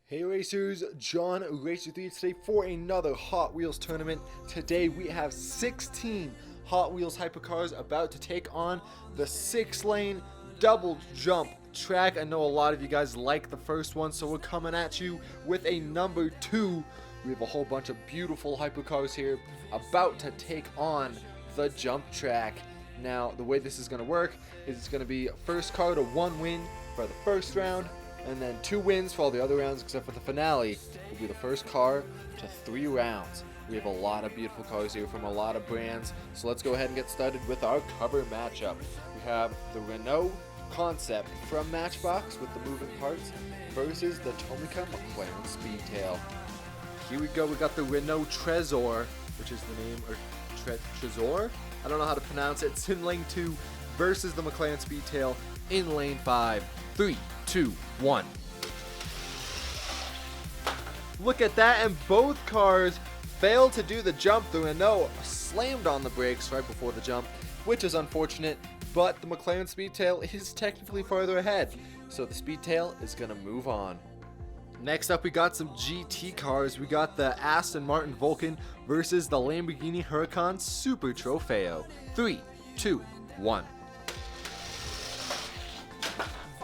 Hey racers, JonRacer3 today for another Hot Wheels tournament. Today we have 16 Hot Wheels hypercars about to take on the 6-lane double jump track. I know a lot of you guys like the first one, so we're coming at you with a number 2. We have a whole bunch of beautiful hypercars here about to take on the jump track. Now, the way this is going to work is it's going to be first car to 1 win for the first round, and then 2 wins for all the other rounds, except for the finale will be the first car to 3 rounds. We have a lot of beautiful cars here from a lot of brands, so let's go ahead and get started with our cover matchup. We have the Renault Concept from Matchbox with the moving parts versus the Tomica Mclaren Speedtail. Here we go, we got the Renault Trezor, which is the name, or Trezor? I don't know how to pronounce it. It's in lane 2 versus the Mclaren Speedtail in lane 5. 3, 2, 1. Look at that, and both cars failed to do the jump. The Renault slammed on the brakes right before the jump, which is unfortunate, but the McLaren Speedtail is technically farther ahead, so the Speedtail is going to move on. Next up, we got some GT cars. We got the Aston Martin Vulcan versus the Lamborghini Huracan Super Trofeo. 3, 2, 1.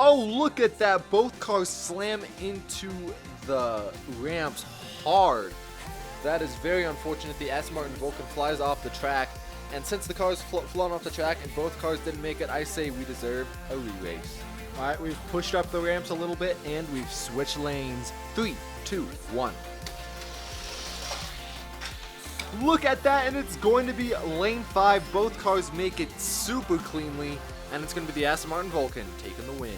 Oh, look at that. Both cars slam into the ramps hard. That is very unfortunate. The Aston Martin Vulcan flies off the track. And since the cars flown off the track and both cars didn't make it, I say we deserve a re-race. Alright, we've pushed up the ramps a little bit and we've switched lanes. 3, 2, 1. Look at that, and it's going to be lane 5. Both cars make it super cleanly. And it's going to be the Aston Martin Vulcan taking the win.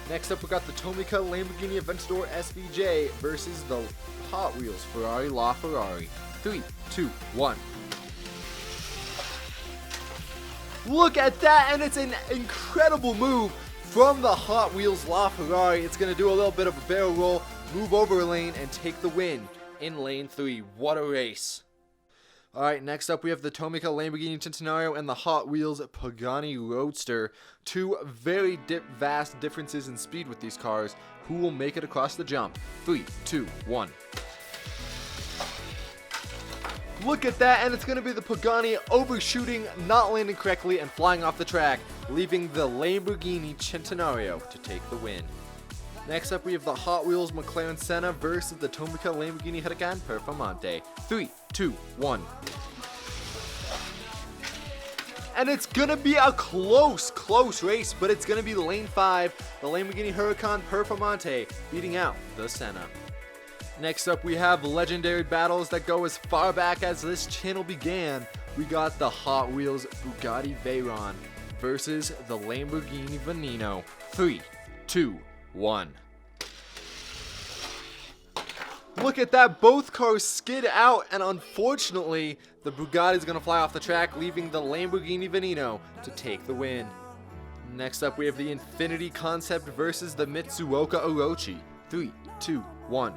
Next up, we got the Tomica Lamborghini Aventador SVJ versus the Hot Wheels Ferrari Laferrari. 3, 2, 1. Look at that, and it's an incredible move from the Hot Wheels Laferrari. It's going to do a little bit of a barrel roll, move over a lane, and take the win in lane 3. What a race. Alright, next up we have the Tomica Lamborghini Centenario and the Hot Wheels Pagani Roadster. 2 very vast differences in speed with these cars. Who will make it across the jump? 3, 2, 1. Look at that, and it's going to be the Pagani overshooting, not landing correctly, and flying off the track, leaving the Lamborghini Centenario to take the win. Next up, we have the Hot Wheels McLaren Senna versus the Tomica Lamborghini Huracan Performante. 3, 2, 1. And it's going to be a close race, but it's going to be lane 5, the Lamborghini Huracan Performante beating out the Senna. Next up, we have legendary battles that go as far back as this channel began. We got the Hot Wheels Bugatti Veyron versus the Lamborghini Veneno. 3, 2, 1. Look at that, both cars skid out, and unfortunately the Bugatti is going to fly off the track, leaving the Lamborghini Veneno to take the win. Next up, we have the Infinity Concept versus the Mitsuoka Orochi. 3, 2, 1.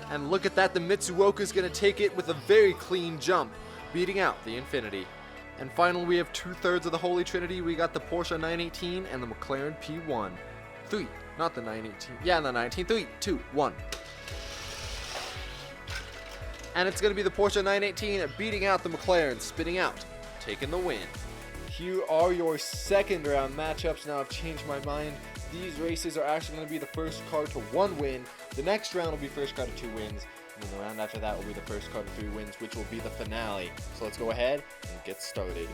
And look at that, the Mitsuoka is going to take it with a very clean jump, beating out the Infinity. And finally, we have 2/3 of the Holy Trinity. We got the Porsche 918 and the McLaren P1. 3, not the 918. Yeah, the 19. 3, 2, 1. And it's going to be the Porsche 918 beating out the McLaren, spinning out, taking the win. Here are your second round matchups. Now I've changed my mind. These races are actually going to be the first car to 1 win. The next round will be first car to 2 wins. And then the round after that will be the first car to 3 wins, which will be the finale. So let's go ahead and get started.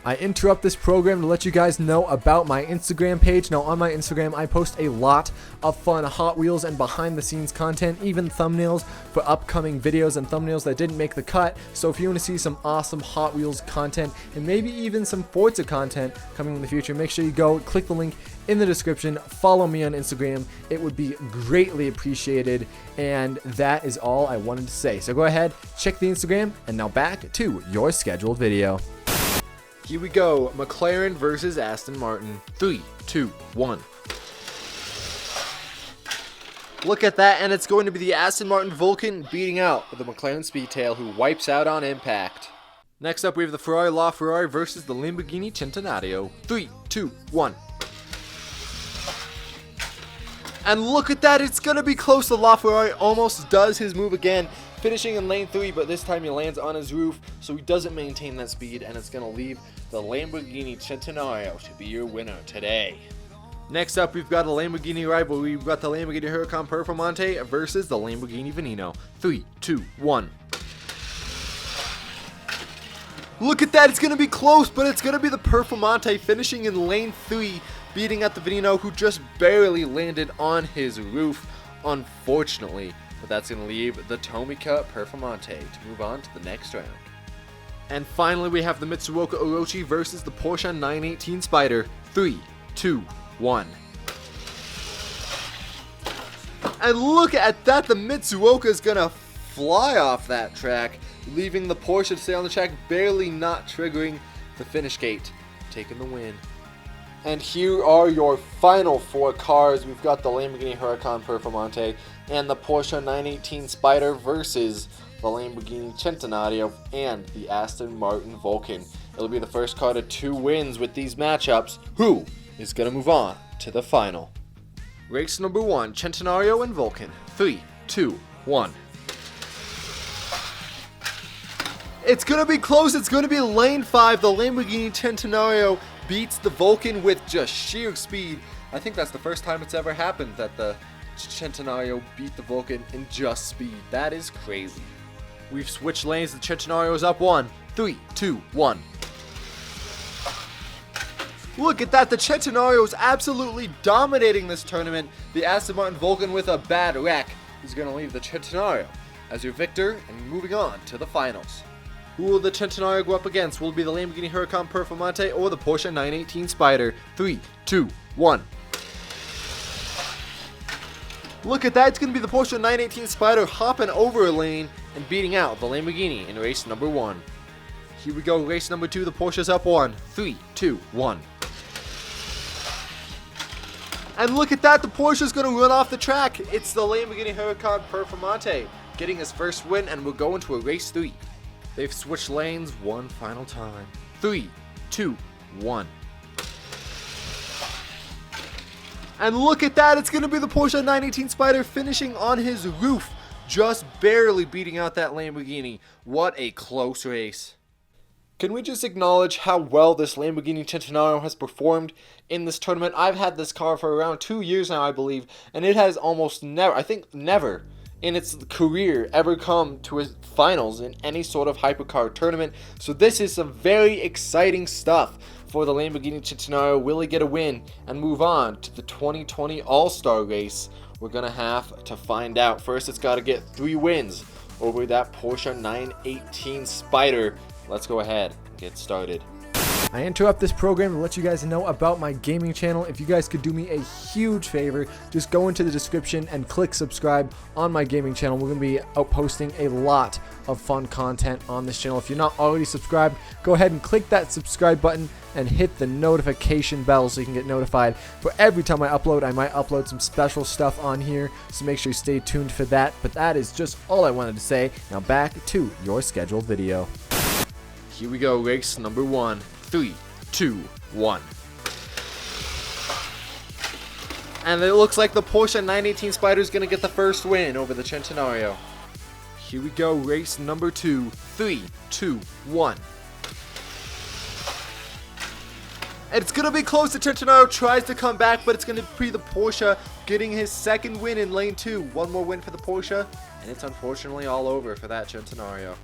I interrupt this program to let you guys know about my Instagram page. Now on my Instagram, I post a lot of fun Hot Wheels and behind the scenes content, even thumbnails for upcoming videos and thumbnails that didn't make the cut. So if you want to see some awesome Hot Wheels content and maybe even some Forza content coming in the future, make sure you go click the link in the description, follow me on Instagram. It would be greatly appreciated, and that is all I wanted to say. So go ahead, check the Instagram, and now back to your scheduled video. Here we go, McLaren versus Aston Martin. 3, 2, 1. Look at that, and it's going to be the Aston Martin Vulcan beating out the McLaren Speedtail, who wipes out on impact. Next up, we have the Ferrari LaFerrari versus the Lamborghini Centenario. 3, 2, 1. And look at that, it's going to be close. The Laferrari almost does his move again, finishing in lane 3, but this time he lands on his roof, so he doesn't maintain that speed, and it's going to leave the Lamborghini Centenario to be your winner today. Next up, we've got a Lamborghini rivalry. We've got the Lamborghini Huracan Performante versus the Lamborghini Veneno. 3, 2, 1. Look at that, it's going to be close, but it's going to be the Performante finishing in lane 3, beating out the Veneno, who just barely landed on his roof, unfortunately. But that's going to leave the Tomica Performante to move on to the next round. And finally, we have the Mitsuoka Orochi versus the Porsche 918 Spyder. 3, 2, 1. And look at that, the Mitsuoka is going to fly off that track, leaving the Porsche to stay on the track, barely not triggering the finish gate, taking the win. And here are your final 4 cars. We've got the Lamborghini Huracan Performante and the Porsche 918 Spyder versus the Lamborghini Centenario and the Aston Martin Vulcan. It'll be the first car to 2 wins with these matchups. Who is going to move on to the final? Race number 1, Centenario and Vulcan. 3, 2, 1. It's going to be close. It's going to be lane 5. The Lamborghini Centenario beats the Vulcan with just sheer speed. I think that's the first time it's ever happened that the Centenario beat the Vulcan in just speed. That is crazy. We've switched lanes. The Centenario is up 1. 3, 2, 1. Look at that. The Centenario is absolutely dominating this tournament. The Aston Martin Vulcan with a bad wreck is going to leave the Centenario as your victor and moving on to the finals. Who will the Centenario go up against? Will it be the Lamborghini Huracan Performante or the Porsche 918 Spyder? 3, 2, 1. Look at that, it's going to be the Porsche 918 Spyder hopping over a lane and beating out the Lamborghini in race number 1. Here we go, race number 2, the Porsche's up 1. 3, 2, 1. And look at that, the Porsche's going to run off the track. It's the Lamborghini Huracan Performante getting his first win, and we'll go into a race 3. They've switched lanes one final time. 3, 2, 1. And look at that, it's going to be the Porsche 918 Spyder finishing on his roof, just barely beating out that Lamborghini. What a close race. Can we just acknowledge how well this Lamborghini Centenario has performed in this tournament? I've had this car for around 2 years now, I believe, and it has almost never, I think never, in its career ever come to a finals in any sort of hypercar tournament. So this is some very exciting stuff for the Lamborghini Centenario. Will he get a win and move on to the 2020 All-Star race? We're gonna have to find out. First, it's got to get 3 wins over that Porsche 918 Spyder. Let's go ahead and get started. I interrupt this program to let you guys know about my gaming channel. If you guys could do me a huge favor, just go into the description and click subscribe on my gaming channel. We're going to be out posting a lot of fun content on this channel. If you're not already subscribed, go ahead and click that subscribe button and hit the notification bell so you can get notified for every time I upload. I might upload some special stuff on here, so make sure you stay tuned for that. But that is just all I wanted to say. Now back to your scheduled video. Here we go, race number 1. 3, 2, 1. And it looks like the Porsche 918 Spyder is going to get the first win over the Centenario. Here we go, race number 2. 3, 2, 1. And it's going to be close. The Centenario tries to come back, but it's going to be the Porsche getting his second win in lane 2. One more win for the Porsche, and it's unfortunately all over for that Centenario.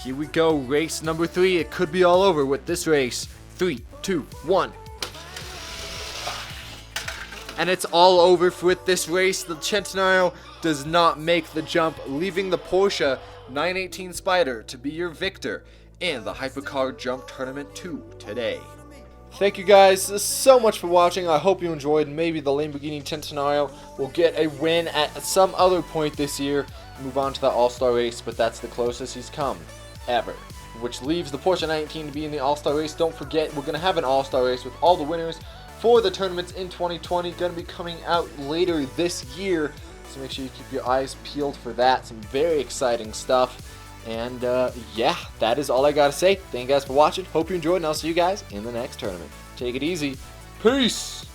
Here we go, race number 3. It could be all over with this race. 3, 2, 1. And it's all over with this race. The Centenario does not make the jump, leaving the Porsche 918 Spyder to be your victor in the Hypercar Jump Tournament 2 today. Thank you guys so much for watching. I hope you enjoyed. Maybe the Lamborghini Centenario will get a win at some other point this year, move on to the All-Star race, but that's the closest he's come ever, which leaves the Porsche 918 to be in the All-Star race. Don't forget, we're going to have an All-Star race with all the winners for the tournaments in 2020, going to be coming out later this year, so make sure you keep your eyes peeled for that. Some very exciting stuff. And yeah, that is all I gotta say. Thank you guys for watching. Hope you enjoyed, and I'll see you guys in the next tournament. Take it easy. Peace.